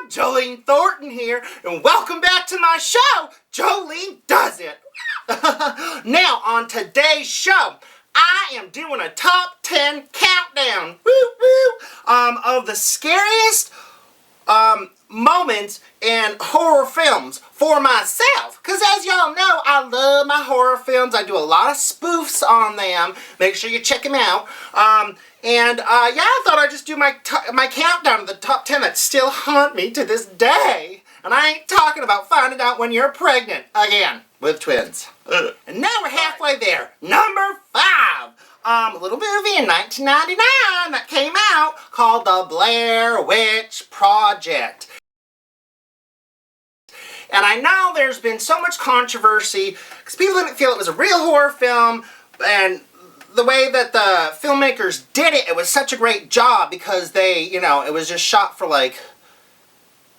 Jolean Thorton here, and welcome back to my show, Jolean Does It. Now, on today's show, I am doing a top 10 countdown, of the scariest moments in horror films for myself. Because as y'all know, I love my horror films. I do a lot of spoofs on them. Make sure you check them out. I thought I'd just do my countdown of the top 10 that still haunt me to this day. And I ain't talking about finding out when you're pregnant again with twins. And now we're halfway there. Number 5. A little movie in 1999 that came out called The Blair Witch Project. And I know there's been so much controversy because people didn't feel it was a real horror film, and the way that the filmmakers did it, it was such a great job because they, it was just shot for like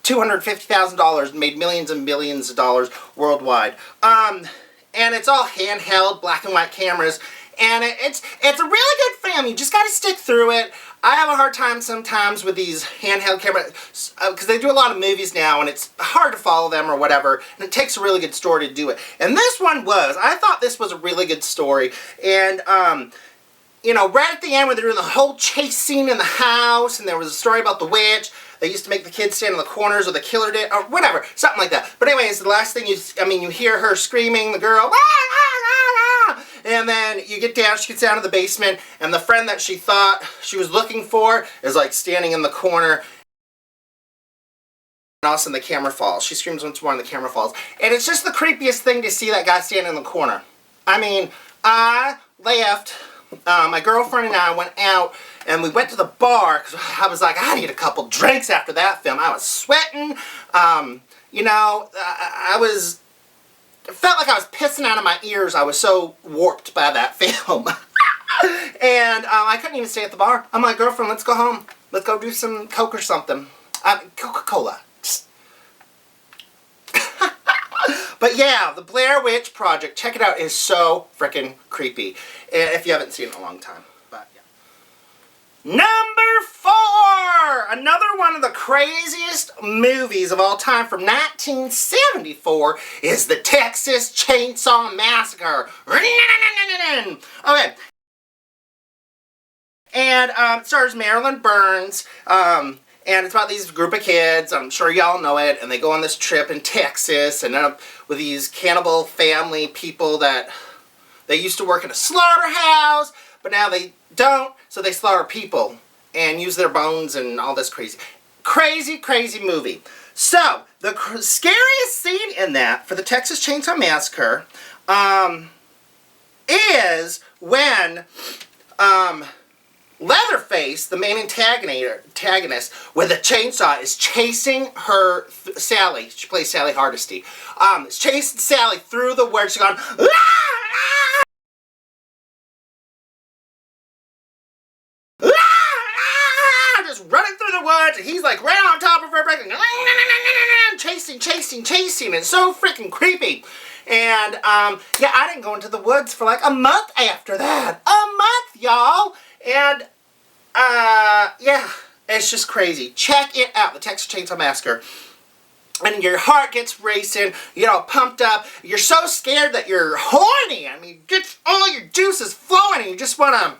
$250,000 and made millions and billions of dollars worldwide. And it's all handheld, black and white cameras. And it's a really good film. You just got to stick through it. I have a hard time sometimes with these handheld cameras because they do a lot of movies now and it's hard to follow them or whatever. And it takes a really good story to do it. And this one was. I thought this was a really good story. And, right at the end when they're doing the whole chase scene in the house and there was a story about the witch. They used to make the kids stand in the corners or the killer did, or whatever, something like that. But anyways, the last thing you hear her screaming, the girl, and then you get down, she gets down to the basement, and the friend that she thought she was looking for is like standing in the corner. And all of a sudden the camera falls. She screams once more and the camera falls. And it's just the creepiest thing to see that guy standing in the corner. I mean, I left, my girlfriend and I went out and we went to the bar because I was like, I need a couple drinks after that film. I was sweating, it felt like I was pissing out of my ears. I was so warped by that film. And I couldn't even stay at the bar. I'm like, girlfriend, let's go home. Let's go do some Coke or something. Coca-Cola. But yeah, The Blair Witch Project, check it out. It is so freaking creepy. If you haven't seen it in a long time. But yeah. Number 4! Another one of the craziest movies of all time from 1974 is the Texas Chainsaw Massacre. Okay. And it stars Marilyn Burns. And it's about these group of kids, I'm sure y'all know it, and they go on this trip in Texas and end up with these cannibal family people that they used to work in a slaughterhouse, but now they don't, so they slaughter people and use their bones and all this crazy. Crazy, crazy movie. So, the scariest scene in that, for the Texas Chainsaw Massacre, is when, Leatherface, the main antagonist, with a chainsaw, is chasing her, Sally. She plays Sally Hardesty. Is chasing Sally through the woods. She's going, just running through the woods, and he's like right on top of her, chasing. It's so freaking creepy. And, I didn't go into the woods for like a month after that. A month, y'all! And, it's just crazy. Check it out, the Texas Chainsaw Massacre. And your heart gets racing, pumped up. You're so scared that you're horny. I mean, get all your juices flowing and you just want to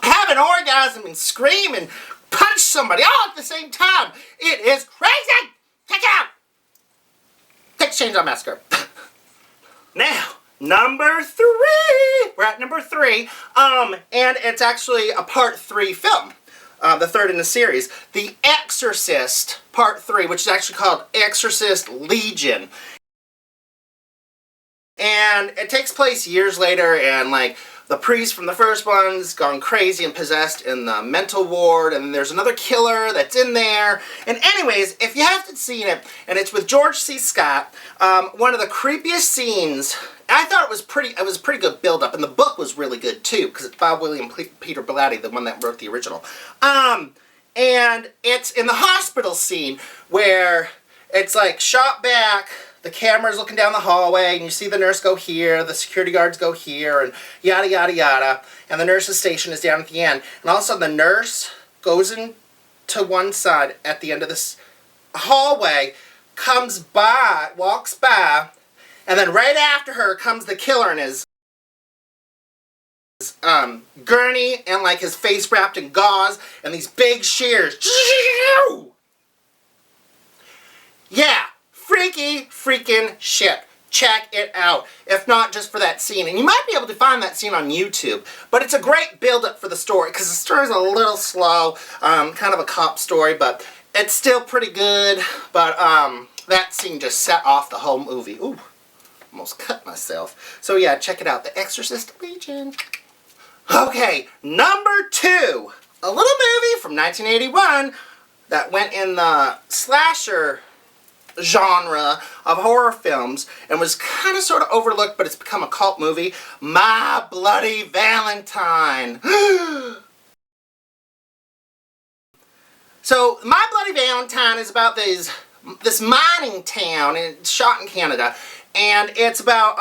have an orgasm and scream and punch somebody all at the same time. It is crazy! Check it out! Texas Chainsaw Massacre. Now, number 3. We're at number 3. And it's actually a part 3 film. The third in the series. The Exorcist Part 3, which is actually called Exorcist Legion. And it takes place years later, and like the priest from the first one's gone crazy and possessed in the mental ward, and there's another killer that's in there. And anyways, if you haven't seen it, and it's with George C. Scott, one of the creepiest scenes. I thought it was pretty good build-up, and the book was really good too, because it's by William Peter Blatty, the one that wrote the original. And it's in the hospital scene where it's like shot back. The camera's looking down the hallway, and you see the nurse go here, the security guards go here, and yada, yada, yada. And the nurse's station is down at the end. And all of a sudden, the nurse goes into one side at the end of this hallway, walks by, and then right after her comes the killer in his gurney and like his face wrapped in gauze and these big shears. Yeah, freaky freaking shit. Check it out. If not, just for that scene. And you might be able to find that scene on YouTube. But it's a great build-up for the story, because the story's a little slow. Kind of a cop story, but it's still pretty good. But that scene just set off the whole movie. Ooh, almost cut myself. So yeah, check it out. The Exorcist Legion. Okay, number 2. A little movie from 1981 that went in the slasher genre of horror films and was kind of sort of overlooked, but it's become a cult movie. My Bloody Valentine. So, My Bloody Valentine is about this mining town, and it's shot in Canada, and it's about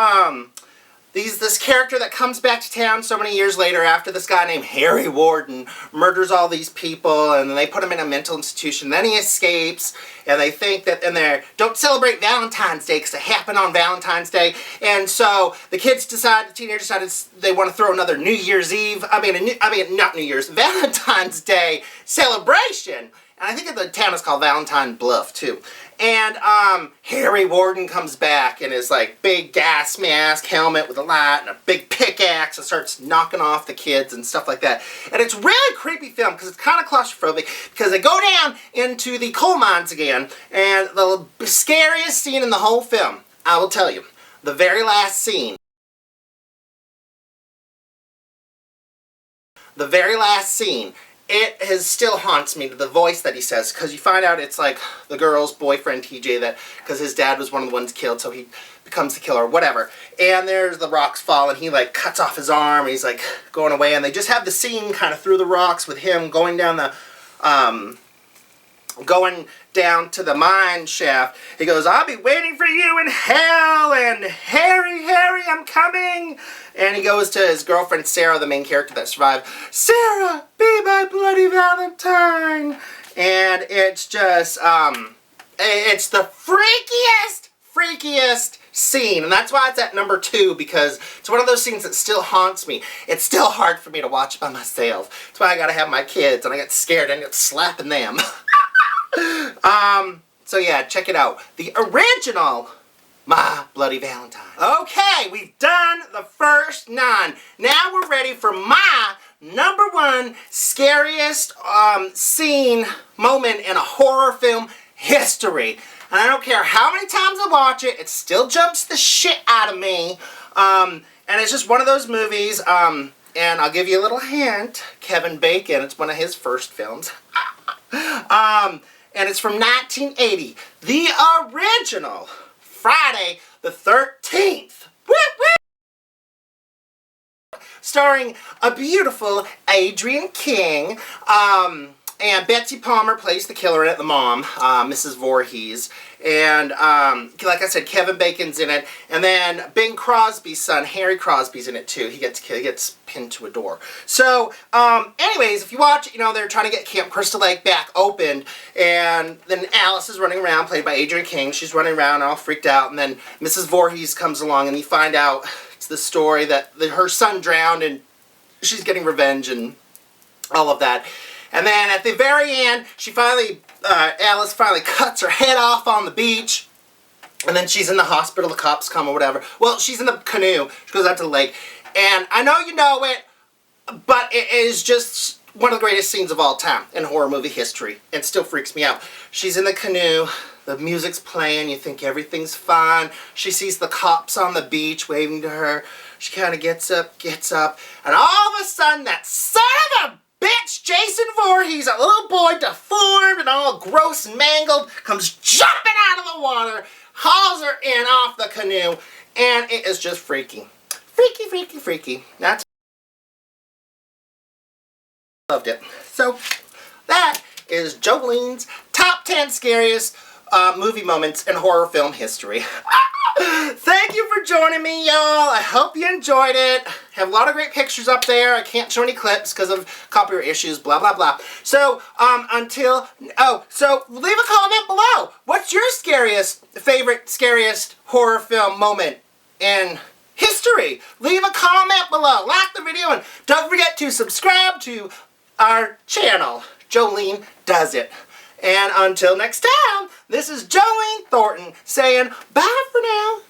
this character that comes back to town so many years later after this guy named Harry Warden murders all these people, and then they put him in a mental institution. Then he escapes, and they think that, and they don't celebrate Valentine's Day because it happened on Valentine's Day. And so the teenagers decided they want to throw another New Year's Eve, not New Year's, Valentine's Day celebration. And I think the town is called Valentine Bluff, too. And Harry Warden comes back in his like big gas mask, helmet with a light, and a big pickaxe, and starts knocking off the kids and stuff like that. And it's a really creepy film because it's kind of claustrophobic, because they go down into the coal mines again, and the scariest scene in the whole film, I will tell you, the very last scene. The very last scene. It still haunts me, the voice that he says, because you find out it's like the girl's boyfriend, TJ, that because his dad was one of the ones killed, so he becomes the killer, whatever. And there's the rocks fall, and he like cuts off his arm, and he's like going away, and they just have the scene kind of through the rocks with him going down to the mine shaft. He goes, "I'll be waiting for you in hell," and Harry, I'm coming. And he goes to his girlfriend Sarah, the main character that survived. "Sarah, be my bloody Valentine." And it's just, it's the freakiest scene. And that's why it's at number 2, because it's one of those scenes that still haunts me. It's still hard for me to watch by myself. That's why I gotta have my kids, and I get scared and I get slapping them. So yeah, check it out. The original My Bloody Valentine. Okay, we've done the first 9. Now we're ready for my number 1 scariest scene, moment in a horror film history. And I don't care how many times I watch it, it still jumps the shit out of me. And it's just one of those movies, and I'll give you a little hint. Kevin Bacon, it's one of his first films. And it's from 1980. The original Friday the 13th. Woo, woo! Starring a beautiful Adrienne King. And Betsy Palmer plays the killer in it, the mom, Mrs. Voorhees. And like I said, Kevin Bacon's in it. And then Bing Crosby's son, Harry Crosby's in it too. He gets pinned to a door. So, anyways, if you watch it, you know, they're trying to get Camp Crystal Lake back opened. And then Alice is running around, played by Adrienne King. She's running around all freaked out. And then Mrs. Voorhees comes along, and you find out it's the story that her son drowned, and she's getting revenge and all of that. And then at the very end, Alice finally cuts her head off on the beach. And then she's in the hospital, the cops come or whatever. Well, she's in the canoe. She goes out to the lake. And I know you know it, but it is just one of the greatest scenes of all time in horror movie history. It still freaks me out. She's in the canoe. The music's playing. You think everything's fine. She sees the cops on the beach waving to her. She kind of gets up. And all of a sudden, that son of a bitch, Jason Voorhees, a little boy deformed and all gross and mangled, comes jumping out of the water, hauls her in off the canoe, and it is just freaky. Freaky. That's loved it. So, that is Jolean's top 10 scariest movie moments in horror film history. Thank you for joining me, y'all. I hope you enjoyed it. Have a lot of great pictures up there. I can't show any clips because of copyright issues, blah, blah, blah. So, so leave a comment below. What's your favorite scariest horror film moment in history? Leave a comment below. Like the video and don't forget to subscribe to our channel, Jolean Does It. And until next time, this is Jolean Thorton saying bye for now.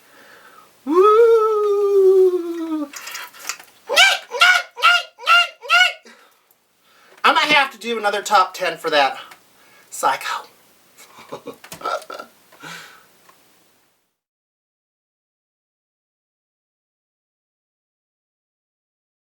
Woo! I might have to do another top 10 for that. Psycho.